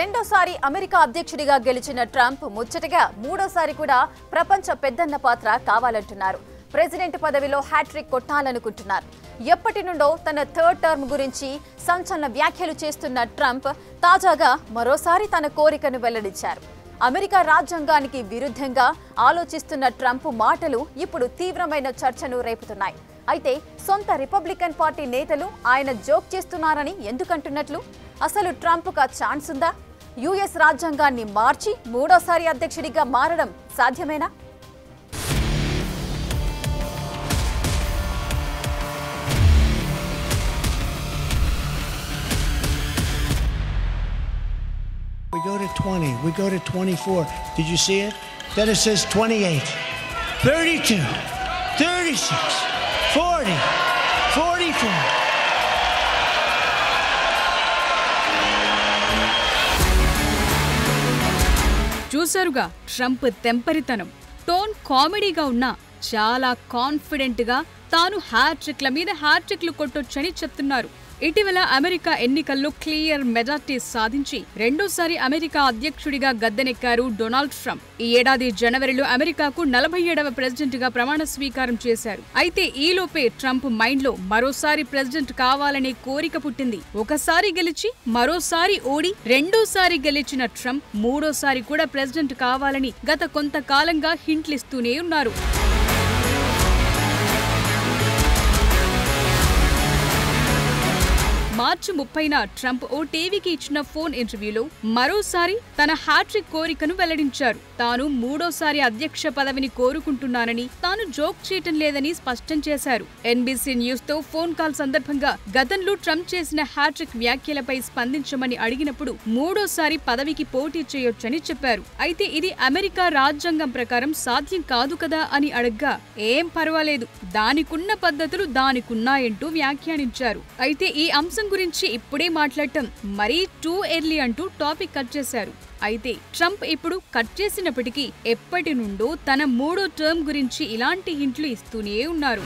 రెండోసారి అమెరికా అధ్యక్షుడిగా గెలిచిన ట్రంప్ ముచ్చటగా మూడోసారి కూడా ప్రపంచ పెద్దన్న పాత్ర కావాలంటున్నారు. ప్రెసిడెంట్ పదవిలో హ్యాట్రిక్ కొట్టాలనుకుంటున్నారు. ఎప్పటి నుండో తన థర్డ్ టర్మ్ గురించి సంచలన వ్యాఖ్యలు చేస్తున్న ట్రంప్ తాజాగా మరోసారి తన కోరికను వెల్లడించారు. అమెరికా రాజ్యాంగానికి విరుద్ధంగా ఆలోచిస్తున్న ట్రంప్ మాటలు ఇప్పుడు తీవ్రమైన చర్చను రేపుతున్నాయి. అయితే సొంత రిపబ్లికన్ పార్టీ నేతలు ఆయన జోక్ చేస్తున్నారని ఎందుకంటున్నట్లు? అసలు ట్రంప్కు ఛాన్స్ ఉందా? యుఎస్ రాజ్యాంగాన్ని మార్చి మూడోసారి అధ్యక్షుడిగా మారడం సాధ్యమేనా? We go to 20, we go to 24. Did you see it? Then it says 28, 32, 36, 40, 44. చూసారుగా ట్రంప్ తెంపరితనం. టోన్ కామెడీగా ఉన్నా చాలా కాన్ఫిడెంట్ గా తాను హ్యాట్రిక్ల మీద హ్యాట్రిక్లు కొట్టొచ్చని చెప్తున్నారు. ఇటీవల అమెరికా ఎన్నికల్లో క్లియర్ మెజార్టీ సాధించి రెండోసారి అమెరికా అధ్యక్షుడిగా గద్దెనెక్కారు డొనాల్డ్ ట్రంప్. ఈ ఏడాది జనవరిలో అమెరికాకు 47వ ప్రెసిడెంట్ గా ప్రమాణ స్వీకారం చేశారు. అయితే ఈలోపే ట్రంప్ మైండ్ లో మరోసారి ప్రెసిడెంట్ కావాలనే కోరిక పుట్టింది. ఒకసారి గెలిచి మరోసారి ఓడి రెండోసారి గెలిచిన ట్రంప్ మూడోసారి కూడా ప్రెసిడెంట్ కావాలని గత కొంతకాలంగా హింట్లిస్తూనే ఉన్నారు. మార్చి 30న ట్రంప్ ఓ టీవీకి ఇచ్చిన ఫోన్ ఇంటర్వ్యూలో మరోసారి తన హ్యాట్రిక్ కోరికను వెల్లడించారు. తాను మూడోసారి అధ్యక్ష పదవిని కోరుకుంటున్నానని, తాను జోక్ చేయటం లేదని స్పష్టం చేశారు. ఎన్బీసీ న్యూస్ తో ఫోన్ కాల్ సందర్భంగా గతంలో ట్రంప్ చేసిన హ్యాట్రిక్ వ్యాఖ్యలపై స్పందించమని అడిగినప్పుడు మూడోసారి పదవికి పోటీ చేయొచ్చని చెప్పారు. అయితే ఇది అమెరికా రాజ్యాంగం ప్రకారం సాధ్యం కాదు కదా అని అడగ్గా ఏం పర్వాలేదు, దానికున్న పద్ధతులు దానికున్నాయంటూ వ్యాఖ్యానించారు. అయితే ఈ అంశం గురించి ఇప్పుడే మాట్లాడటం మరీ టూ ఎర్లీ అంటూ టాపిక్ కట్ చేశారు. అయితే ట్రంప్ ఇప్పుడు కట్ చేసినప్పటికీ ఎప్పటి నుండో తన మూడో టర్మ్ గురించి ఇలాంటి హింట్లు ఇస్తూనే ఉన్నారు.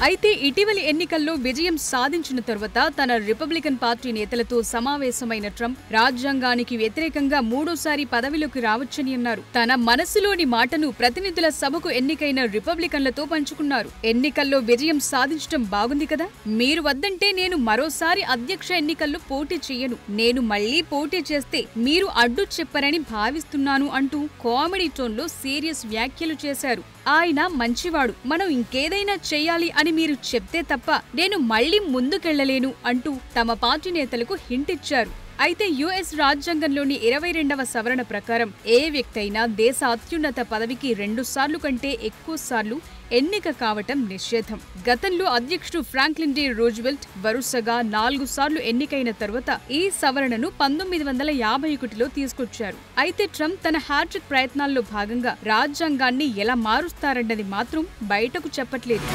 అయితే ఇటీవలి ఎన్నికల్లో విజయం సాధించిన తరువాత తన రిపబ్లికన్ పార్టీ నేతలతో సమావేశమైన ట్రంప్ రాజ్యాంగానికి వ్యతిరేకంగా మూడోసారి పదవిలోకి రావచ్చని అన్నారు. తన మనసులోని మాటను ప్రతినిధుల సభకు ఎన్నికైన రిపబ్లికన్లతో పంచుకున్నారు. ఎన్నికల్లో విజయం సాధించడం బాగుంది కదా, మీరు వద్దంటే నేను మరోసారి అధ్యక్ష ఎన్నికల్లో పోటీ చెయ్యను, నేను మళ్లీ పోటీ చేస్తే మీరు అడ్డు చెప్పరని భావిస్తున్నాను అంటూ కామెడీ టోన్లో సీరియస్ వ్యాఖ్యలు చేశారు. ఆయన మంచివాడు, మనం ఇంకేదైనా చెయ్యాలి అని మీరు చెప్తే తప్ప నేను మళ్లీ ముందుకెళ్లలేను అంటూ తమ పార్టీ నేతలకు హింట్ ఇచ్చారు. అయితే యుఎస్ రాజ్యాంగంలోని 22వ సవరణ ప్రకారం ఏ వ్యక్తి అయినా దేశ అత్యున్నత పదవికి 2 సార్లు కంటే ఎక్కువ సార్లు ఎన్నిక కావటం నిషేధం. గతంలో అధ్యక్షుడు ఫ్రాంక్లిన్ డి రూజ్వెల్ట్ వరుసగా 4 సార్లు ఎన్నికైన తర్వాత ఈ సవరణను 1951లో తీసుకొచ్చారు. అయితే ట్రంప్ తన హ్యాట్రిక్ ప్రయత్నాల్లో భాగంగా రాజ్యాంగాన్ని ఎలా మారుస్తారన్నది మాత్రం బయటకు చెప్పట్లేదు.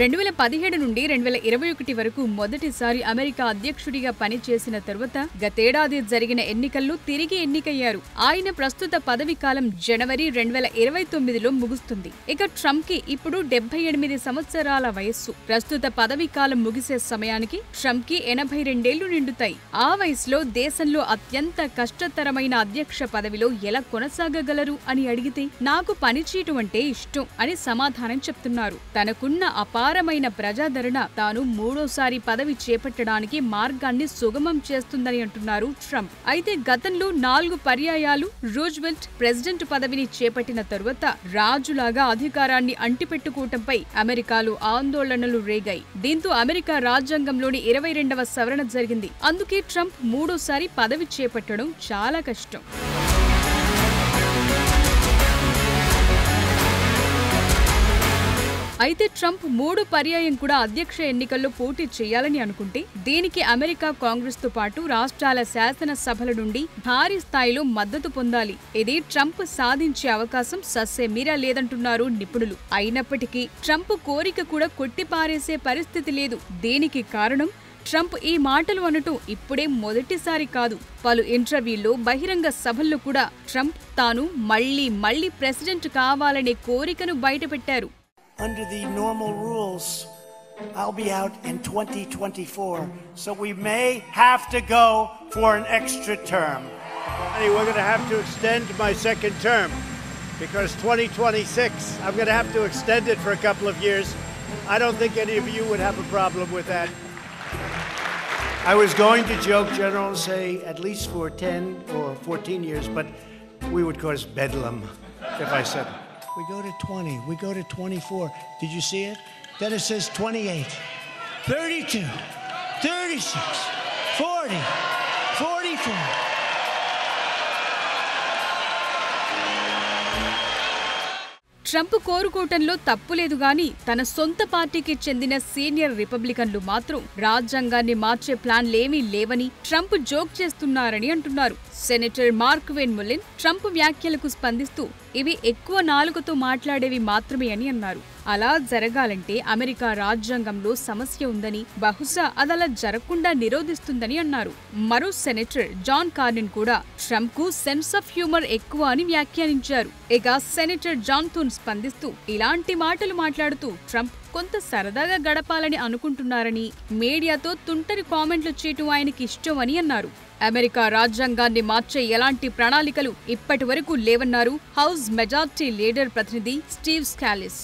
2017 నుండి 2021 వరకు మొదటిసారి అమెరికా అధ్యక్షుడిగా పనిచేసిన తరువాత గతేడాది జరిగిన ఎన్నికల్లో తిరిగి ఎన్నికయ్యారు. ఆయన ప్రస్తుత పదవి కాలం జనవరి 2029లో ముగుస్తుంది. ఇక ట్రంప్ కి ఇప్పుడు 78 సంవత్సరాల వయస్సు. ప్రస్తుత పదవి కాలం ముగిసే సమయానికి ట్రంప్ కి 82 ఏళ్లు నిండుతాయి. ఆ వయసులో దేశంలో అత్యంత కష్టతరమైన అధ్యక్ష పదవిలో ఎలా కొనసాగగలరు అని అడిగితే నాకు పనిచేయటం అంటే ఇష్టం అని సమాధానం చెప్తున్నారు. తనకున్న అపారమైన ప్రజాదరణ తాను మూడోసారి పదవి చేపట్టడానికి మార్గాన్ని సుగమం చేస్తుందని అంటున్నారు ట్రంప్. అయితే గతంలో 4 పర్యాయాలు రూజ్వెల్ట్ ప్రెసిడెంట్ పదవిని చేపట్టిన తరువాత రాజులాగా అధికారాన్ని అంటిపెట్టుకోవటంపై అమెరికాలో ఆందోళనలు రేగాయి. దీంతో అమెరికా రాజ్యాంగంలోని 22వ సవరణ జరిగింది. అందుకే ట్రంప్ మూడోసారి పదవి చేపట్టడం చాలా కష్టం. అయితే ట్రంప్ 3 పర్యాయం కూడా అధ్యక్ష ఎన్నికల్లో పోటీ చేయాలని అనుకుంటే దీనికి అమెరికా కాంగ్రెస్ తో పాటు రాష్ట్రాల శాసనసభల నుండి భారీ స్థాయిలో మద్దతు పొందాలి. ఇది ట్రంప్ సాధించే అవకాశం ససేమిరా లేదంటున్నారు నిపుణులు. అయినప్పటికీ ట్రంప్ కోరిక కూడా కొట్టిపారేసే పరిస్థితి లేదు. దీనికి కారణం ట్రంప్ ఈ మాటలు అనటం ఇప్పుడే మొదటిసారి కాదు. పలు ఇంటర్వ్యూల్లో, బహిరంగ సభల్లో కూడా ట్రంప్ తాను మళ్లీ ప్రెసిడెంట్ కావాలనే కోరికను బయటపెట్టారు. Under the normal rules, I'll be out in 2024, so we may have to go for an extra term. We're going to have to extend my second term because 2026, I'm going to have to extend it for a couple of years. I don't think any of you would have a problem with that. I was going to joke, General, and say at least for 10 or 14 years, but we would cause bedlam if I said it. We go to 20, we go to 24. Did you see it? Then it says 28, 32, 36, 40, 44. Trump కోరుకోవటంలో తప్పులేదు గాని తన సొంత పార్టీకి చెందిన senior రిపబ్లికన్లు మాత్రం రాజ్యాంగాన్ని మార్చే ప్లాన్లేమీ లేవని ట్రంప్ జోక్ చేస్తున్నారని అంటున్నారు. సెనేటర్ మార్క్వెన్ ములిన్ ట్రంప్ వ్యాఖ్యలకు స్పందిస్తూ ఇవి ఎక్కువ నాలుకతో మాట్లాడేవి మాత్రమే అని అన్నారు. అలా జరగాలంటే అమెరికా రాజ్యాంగంలో సమస్య ఉందని, బహుశా అదలా జరగకుండా నిరోధిస్తుందని అన్నారు. మరో సెనేటర్ జాన్ కార్నిన్ కూడా ట్రంప్ కు సెన్స్ ఆఫ్ హ్యూమర్ ఎక్కువ అని వ్యాఖ్యానించారు. ఇక సెనేటర్ జాన్ థూన్ స్పందిస్తూ ఇలాంటి మాటలు మాట్లాడుతూ ట్రంప్ కొంత సరదాగా గడపాలని అనుకుంటున్నారని, మీడియాతో తుంటరి కామెంట్లు చేయటం ఆయనకి ఇష్టం అని అన్నారు. అమెరికా రాజ్యాంగాన్ని మార్చే ఎలాంటి ప్రణాళికలు ఇప్పటి వరకు లేవన్నారు హౌస్ మెజార్టీ లీడర్ ప్రతినిధి స్టీవ్ స్కాలిస్.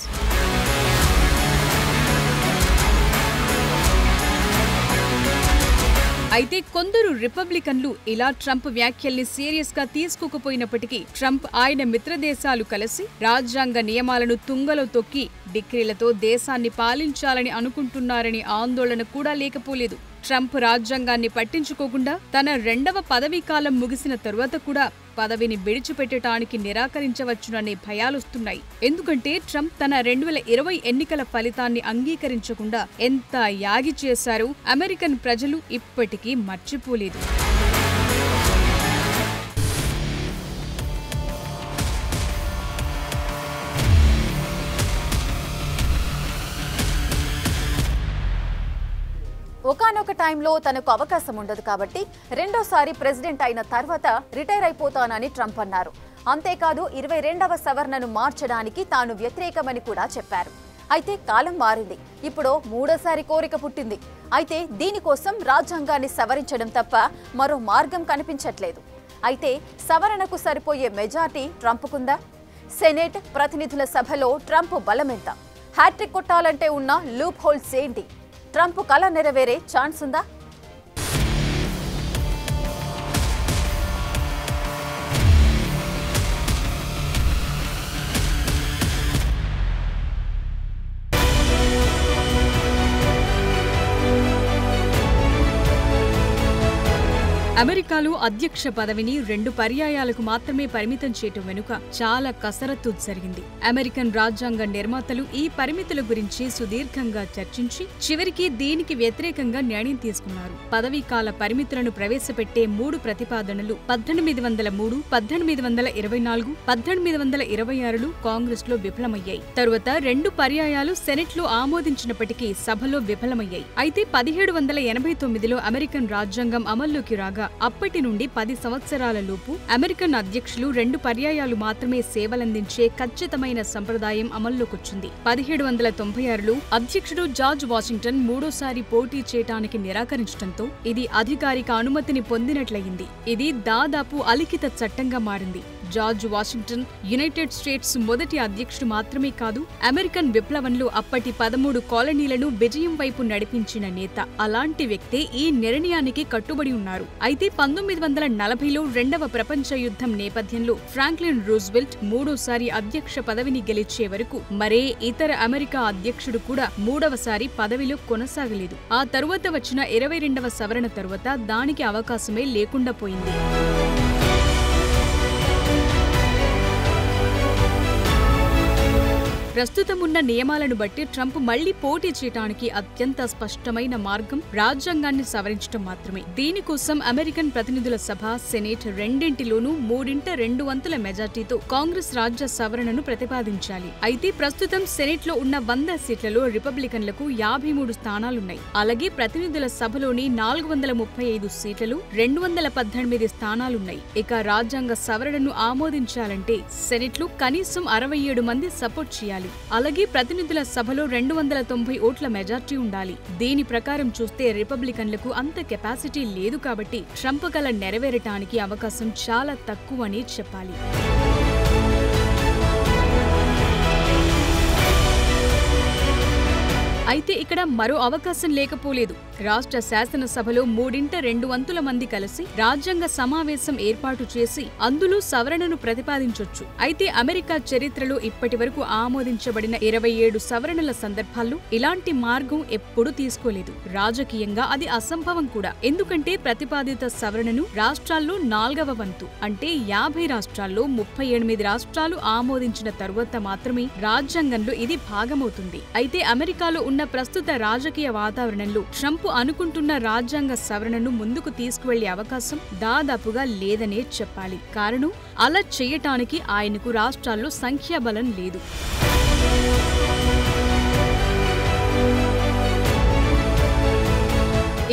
అయితే కొందరు రిపబ్లికన్లు ఇలా ట్రంప్ వ్యాఖ్యల్ని సీరియస్ గా తీసుకోకపోయినప్పటికీ ట్రంప్ ఆయన మిత్రదేశాలు కలిసి రాజ్యాంగ నియమాలను తుంగలో తొక్కి డిక్రీలతో దేశాన్ని పాలించాలని అనుకుంటున్నారని ఆందోళన కూడా లేకపోలేదు. ట్రంప్ రాజ్యాంగాన్ని పట్టించుకోకుండా తన 2వ పదవీకాలం ముగిసిన తరువాత కూడా పదవిని విడిచిపెట్టడానికి నిరాకరించవచ్చుననే భయాలొస్తున్నాయి. ఎందుకంటే ట్రంప్ తన 2020 ఎన్నికల ఫలితాన్ని అంగీకరించకుండా ఎంత యాగి చేశారో అమెరికన్ ప్రజలు ఇప్పటికీ మర్చిపోలేదు. ఒకానొక టైంలో తనకు అవకాశం ఉండదు కాబట్టి రెండోసారి ప్రెసిడెంట్ అయిన తర్వాత రిటైర్ అయిపోతానని ట్రంప్ అన్నారు. అంతేకాదు 22వ సవరణను మార్చడానికి తాను వ్యతిరేకమని కూడా చెప్పారు. అయితే కాలం మారింది. ఇప్పుడు మూడోసారి కోరిక పుట్టింది. అయితే దీనికోసం రాజ్యాంగాన్ని సవరించడం తప్ప మరో మార్గం కనిపించట్లేదు. అయితే సవరణకు సరిపోయే మెజార్టీ ట్రంప్కుందా? సెనేట్, ప్రతినిధుల సభలో ట్రంప్ బలమెంత? హ్యాట్రిక్ కొట్టాలంటే ఉన్న లూప్ హోల్స్ ఏంటి? ట్రంప్ కల నెరవేరే ఛాన్స్ ఉందా? అమెరికాలో అధ్యక్ష పదవిని 2 పర్యాయాలకు మాత్రమే పరిమితం చేయటం వెనుక చాలా కసరత్తు జరిగింది. అమెరికన్ రాజ్యాంగ నిర్మాతలు ఈ పరిమితుల గురించి సుదీర్ఘంగా చర్చించి చివరికి దీనికి వ్యతిరేకంగా నిర్ణయం తీసుకున్నారు. పదవీకాల పరిమితులను ప్రవేశపెట్టే 3 ప్రతిపాదనలు 1803, 1824, 1826లో కాంగ్రెస్లో విఫలమయ్యాయి. తరువాత 2 పర్యాయాలు సెనెట్లో ఆమోదించినప్పటికీ సభలో విఫలమయ్యాయి. అయితే 1789లో అమెరికన్ రాజ్యాంగం అమల్లోకి రాగా అప్పటి నుండి 10 సంవత్సరాల లోపు అమెరికన్ అధ్యక్షులు 2 పర్యాయాలు మాత్రమే సేవలందించే ఖచ్చితమైన సంప్రదాయం అమల్లోకొచ్చింది. 1796లో అధ్యక్షుడు జార్జ్ వాషింగ్టన్ మూడోసారి పోటీ చేయటానికి నిరాకరించడంతో ఇది అధికారిక అనుమతిని పొందినట్లయింది. ఇది దాదాపు అలిఖిత చట్టంగా మారింది. జార్జ్ వాషింగ్టన్ యునైటెడ్ స్టేట్స్ మొదటి అధ్యక్షుడు మాత్రమే కాదు, అమెరికన్ విప్లవంలో అప్పటి 13 కాలనీలను విజయం వైపు నడిపించిన నేత. అలాంటి వ్యక్తే ఈ నిర్ణయానికి కట్టుబడి ఉన్నారు. అయితే 1940లో 2వ ప్రపంచ యుద్ధం నేపథ్యంలో ఫ్రాంక్లిన్ రూజ్వెల్ట్ మూడోసారి అధ్యక్ష పదవిని గెలిచే వరకు మరే ఇతర అమెరికా అధ్యక్షుడు కూడా మూడవసారి పదవిలో కొనసాగలేదు. ఆ తరువాత వచ్చిన 22వ సవరణ తరువాత దానికి అవకాశమే లేకుండా పోయింది. ప్రస్తుతం ఉన్న నియమాలను బట్టి ట్రంప్ మళ్లీ పోటీ చేయడానికి అత్యంత స్పష్టమైన మార్గం రాజ్యాంగాన్ని సవరించడం మాత్రమే. దీనికోసం అమెరికన్ ప్రతినిధుల సభ, సెనేట్ రెండింటిలోనూ 3/2 మెజార్టీతో కాంగ్రెస్ రాజ్య సవరణను ప్రతిపాదించాలి. అయితే ప్రస్తుతం సెనేట్ లో ఉన్న 100 సీట్లలో రిపబ్లికన్లకు 53 స్థానాలున్నాయి. అలాగే ప్రతినిధుల సభలోని 435 సీట్లలో 218 స్థానాలున్నాయి. ఇక రాజ్యాంగ సవరణను ఆమోదించాలంటే సెనేట్ లో కనీసం 67 మంది సపోర్ట్ చేయాలి. అలాగే ప్రతినిధుల సభలో 290 ఓట్ల మెజార్టీ ఉండాలి. దీని ప్రకారం చూస్తే రిపబ్లికన్లకు అంత కెపాసిటీ లేదు కాబట్టి ట్రంప్ కల నెరవేరటానికి అవకాశం చాలా తక్కువని చెప్పాలి. అయితే ఇక్కడ మరో అవకాశం లేకపోలేదు. రాష్ట్ర శాసనసభలో 3/2 మంది కలిసి రాజ్యాంగ సమావేశం ఏర్పాటు చేసి అందులో సవరణను ప్రతిపాదించొచ్చు. అయితే అమెరికా చరిత్రలో ఇప్పటి వరకు ఆమోదించబడిన 27 సవరణల సందర్భాల్లో ఇలాంటి మార్గం ఎప్పుడూ తీసుకోలేదు. రాజకీయంగా అది అసంభవం కూడా. ఎందుకంటే ప్రతిపాదిత సవరణను రాష్ట్రాల్లో 4వ వంతు అంటే 50 రాష్ట్రాల్లో 38 రాష్ట్రాలు ఆమోదించిన తరువాత మాత్రమే రాజ్యాంగంలో ఇది భాగమవుతుంది. అయితే అమెరికాలో ఉన్న ప్రస్తుత రాజకీయ వాతావరణంలో ట్రంప్ అనుకుంటున్న రాజ్యాంగ సవరణను ముందుకు తీసుకువెళ్లే అవకాశం దాదాపుగా లేదనే చెప్పాలి. కారణం అలా చేయటానికి ఆయనకు రాష్ట్రాల్లో సంఖ్యాబలం లేదు.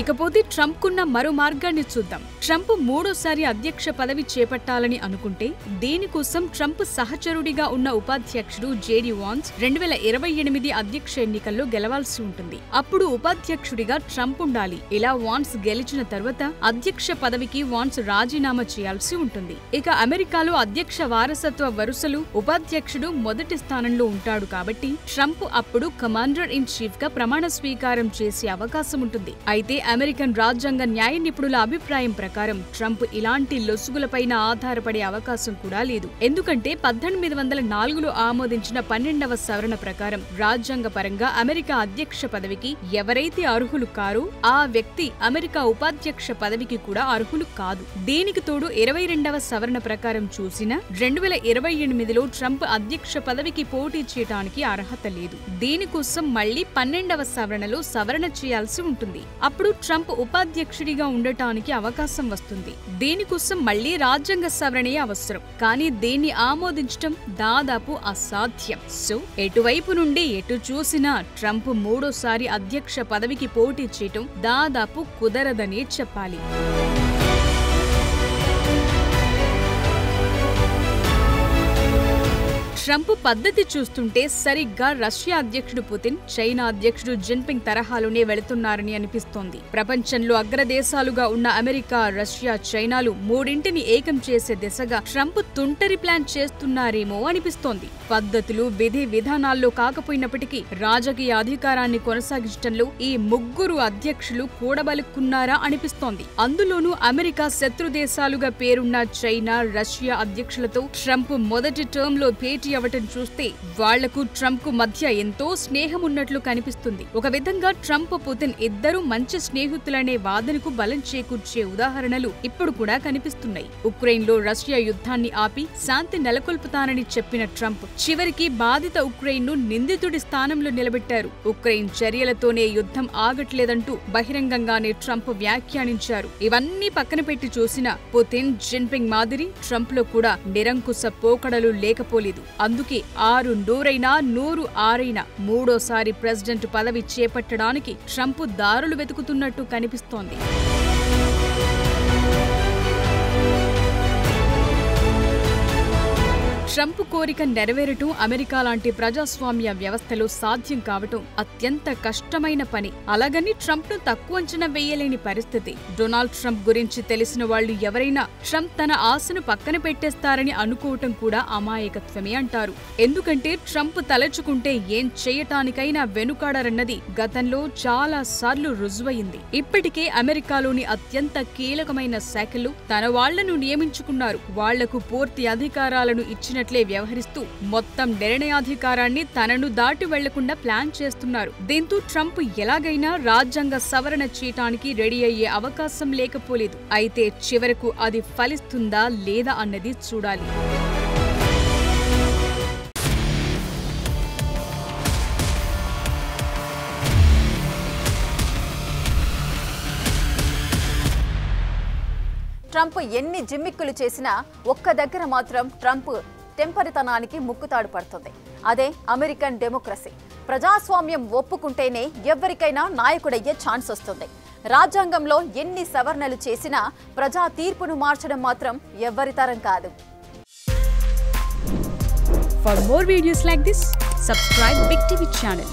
ఇకపోతే ట్రంప్ కున్న మరో మార్గాన్ని చూద్దాం. ట్రంప్ 3వ అధ్యక్ష పదవి చేపట్టాలని అనుకుంటే దీనికోసం ట్రంప్ సహచరుడిగా ఉన్న ఉపాధ్యక్షుడు జేడీ వాన్స్ 2028 అధ్యక్ష ఎన్నికల్లో గెలవాల్సి ఉంటుంది. అప్పుడు ఉపాధ్యక్షుడిగా ట్రంప్ ఉండాలి. ఇలా వాన్స్ గెలిచిన తర్వాత అధ్యక్ష పదవికి వాన్స్ రాజీనామా చేయాల్సి ఉంటుంది. ఇక అమెరికాలో అధ్యక్ష వారసత్వ వరుసలు ఉపాధ్యక్షుడు మొదటి స్థానంలో ఉంటాడు కాబట్టి ట్రంప్ అప్పుడు కమాండర్ ఇన్ చీఫ్ గా ప్రమాణ స్వీకారం చేసే అవకాశం ఉంటుంది. అయితే అమెరికన్ రాజ్యాంగ న్యాయ నిపుణుల అభిప్రాయం ప్రకారం ట్రంప్ ఇలాంటి లొసుగులపైన ఆధారపడే అవకాశం కూడా లేదు. ఎందుకంటే 1804లో ఆమోదించిన 12వ సవరణ ప్రకారం రాజ్యాంగ పరంగా అమెరికా అధ్యక్ష పదవికి ఎవరైతే అర్హులు కారో ఆ వ్యక్తి అమెరికా ఉపాధ్యక్ష పదవికి కూడా అర్హులు కాదు. దీనికి తోడు 22వ సవరణ ప్రకారం చూసిన 2028లో ట్రంప్ అధ్యక్ష పదవికి పోటీ చేయడానికి అర్హత లేదు. దీనికోసం మళ్లీ 12వ సవరణలో సవరణ చేయాల్సి ఉంటుంది. అప్పుడు ట్రంప్ ఉపాధ్యక్షుడిగా ఉండటానికి అవకాశం వస్తుంది. దీనికోసం మళ్లీ రాజ్యాంగ సవరణే అవసరం. కానీ దీన్ని ఆమోదించడం దాదాపు అసాధ్యం. సో ఎటువైపు నుండి ఎటు చూసినా ట్రంప్ 3వ అధ్యక్ష పదవికి పోటీ చేయటం దాదాపు కుదరదనే చెప్పాలి. ట్రంప్ పద్ధతి చూస్తుంటే సరిగ్గా రష్యా అధ్యక్షుడు పుతిన్, చైనా అధ్యక్షుడు జిన్పింగ్ తరహాలోనే వెళుతున్నారని అనిపిస్తోంది. ప్రపంచంలో అగ్రదేశాలుగా ఉన్న అమెరికా, రష్యా, చైనాలు మూడింటిని ఏకం చేసే దిశగా ట్రంప్ తుంటరి ప్లాన్ చేస్తున్నారేమో అనిపిస్తోంది. పద్ధతులు, విధి విధానాల్లో కాకపోయినప్పటికీ రాజకీయ అధికారాన్ని కొనసాగించడంలో ఈ ముగ్గురు అధ్యక్షులు కూడబలుక్కున్నారా అనిపిస్తోంది. అందులోనూ అమెరికా శత్రు దేశాలుగా పేరున్న చైనా, రష్యా అధ్యక్షులతో ట్రంప్ మొదటి టర్మ్ లో భేటీ అవటం చూస్తే వాళ్లకు ట్రంప్ కు మధ్య ఎంతో స్నేహం ఉన్నట్లు కనిపిస్తుంది. ఒక విధంగా ట్రంప్, పుతిన్ ఇద్దరూ మంచి స్నేహితులనే వాదనకు బలం చేకూర్చే ఉదాహరణలు ఇప్పుడు కూడా కనిపిస్తున్నాయి. ఉక్రెయిన్ లో రష్యా యుద్ధాన్ని ఆపి శాంతి నెలకొల్పుతానని చెప్పిన ట్రంప్ చివరికి బాధిత ఉక్రెయిన్ ను నిందితుడి స్థానంలో నిలబెట్టారు. ఉక్రెయిన్ చర్యలతోనే యుద్ధం ఆగట్లేదంటూ బహిరంగంగానే ట్రంప్ వ్యాఖ్యానించారు. ఇవన్నీ పక్కన పెట్టి చూసిన పుతిన్, జిన్పింగ్ మాదిరి ట్రంప్ లో కూడా నిరంకుశ పోకడలు లేకపోలేదు. అందుకే 6 నూరైనా 100 ఆరైనా 3వ ప్రెసిడెంట్ పదవి చేపట్టడానికి ట్రంప్ దారులు వెతుకుతున్నట్టు కనిపిస్తోంది. ట్రంప్ కోరిక నెరవేరటం అమెరికా లాంటి ప్రజాస్వామ్య వ్యవస్థలో సాధ్యం కావటం అత్యంత కష్టమైన పని. అలాగని ట్రంప్ ను తక్కువ అంచనా వేయలేని పరిస్థితి. డొనాల్డ్ ట్రంప్ గురించి తెలిసిన వాళ్లు ఎవరైనా ట్రంప్ తన ఆశను పక్కన పెట్టేస్తారని అనుకోవటం కూడా అమాయకత్వమే అంటారు. ఎందుకంటే ట్రంప్ తలచుకుంటే ఏం చేయటానికైనా వెనుకాడరన్నది గతంలో చాలా సార్లు రుజువయింది. ఇప్పటికే అమెరికాలోని అత్యంత కీలకమైన శాఖలు తన వాళ్లను నియమించుకున్నారు. వాళ్లకు పూర్తి అధికారాలను ఇచ్చిన వ్యవహరిస్తూ మొత్తం నిర్ణయాధికారాన్ని తనను దాటి వెళ్లకుండా ప్లాన్ చేస్తున్నారు. దీంతో ట్రంప్ ఎలాగైనా రాజ్యాంగ సవరణ చేయటానికి రెడీ అయ్యే అవకాశం లేకపోలేదు. అయితే చివరకు అది ఫలిస్తుందా లేదా అన్నది చూడాలి. ట్రంప్ ఎన్ని జిమ్మిక్కులు చేసినా ఒక్క దగ్గర మాత్రం ట్రంప్ టెంపరితనానికి ముక్కుతాడు పడుతుంది. అదే అమెరికన్ డెమోక్రసీ. ప్రజాస్వామ్యం ఒప్పుకుంటేనే ఎవరికైనా నాయకుడయ్యే ఛాన్స్ వస్తుంది. రాజ్యాంగంలో ఎన్ని సవరణలు చేసినా ప్రజా తీర్పును మార్చడం మాత్రం ఎవ్వరి తరం కాదు. For more videos like this, subscribe Big TV channel.